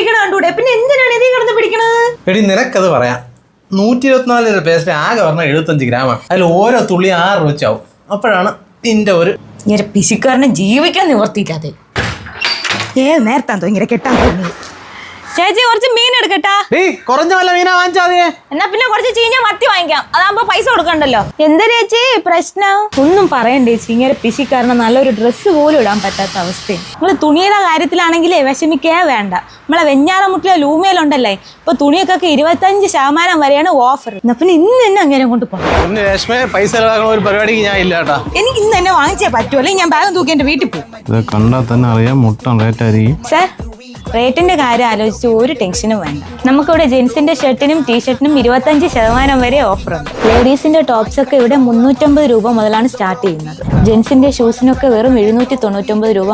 കഴിക്കണ കണ്ടൂടെ? പിന്നെ എന്തിനാണ് ഇതിൽ കിടന്ന് പിടിക്കണത്? എടി നിനക്കത് പറയാം. 124 രൂപ പേസ്റ്റ് ആകെ പറഞ്ഞ 75 ഗ്രാമാണ്. അതിൽ ഓരോ തുള്ളി 6 രൂപ വെച്ചാവും. അപ്പോഴാണ് നിന്റെ ഒരു ഇങ്ങനെ പിശുക്കാരനെ ജീവിക്കാൻ നിവർത്തിയില്ലാതെ. നേരത്താൻ ഇങ്ങനെ കെട്ടാൻ തോന്നി. ചേച്ചി കുറച്ച് മീൻ എടുക്കട്ടാ. കുറഞ്ഞ വല്ല മീനാ വാങ്ങിച്ചാ മതിയെ. എന്നാ പിന്നെ കുറച്ച് ചീഞ്ഞ മത്തി വാങ്ങിക്കാം. അതാകുമ്പോ പൈസ കൊടുക്കണ്ടല്ലോ. എന്താ ചേച്ചി പ്രശ്നം? ഒന്നും പറയണ്ടേ ചേച്ചി. ഇങ്ങനെ പിശിക്കാരനെ നല്ലൊരു ഡ്രസ്സ് പോലും ഇടാൻ പറ്റാത്ത അവസ്ഥയും. നമ്മള് തുണിയുടെ കാര്യത്തിലാണെങ്കിലേ വിഷമിക്കേ വേണ്ട. നമ്മളെ വെഞ്ഞാറമുട്ടിലെ ലൂമയിലുണ്ടല്ലേ ഇപ്പൊ തുണിയൊക്കെ 25% വരെയാണ് ഓഫർ. എന്നാ പിന്നെ ഇന്ന് തന്നെ അങ്ങനെ കൊണ്ട് പോകാം. പൈസ ഒരു പരിപാടിക്ക് ഞാൻ ഇല്ല കേട്ടാ. എനിക്ക് ഇന്ന് തന്നെ വാങ്ങിച്ചേ പറ്റൂ, അല്ലെങ്കിൽ ഞാൻ ബാഗും തൂക്കി എന്റെ വീട്ടിൽ പോകും. കണ്ടാൽ തന്നെ അറിയാം മുട്ട റേറ്റ് ആയിരിക്കും. സാർ റേറ്റിന്റെ കാര്യം ആലോചിച്ച് ഒരു ടെൻഷനും വേണ്ട. നമുക്കിവിടെ ജെൻസിന്റെ ഷർട്ടിനും ടീഷർട്ടിനും 25% വരെ ഓഫർ ഉണ്ട്. ലേഡീസിന്റെ ടോപ്സ് ഒക്കെ ഇവിടെ 350 രൂപ മുതലാണ് സ്റ്റാർട്ട് ചെയ്യുന്നത്. ജെൻസിന്റെ ഷൂസിനൊക്കെ വെറും 799 രൂപ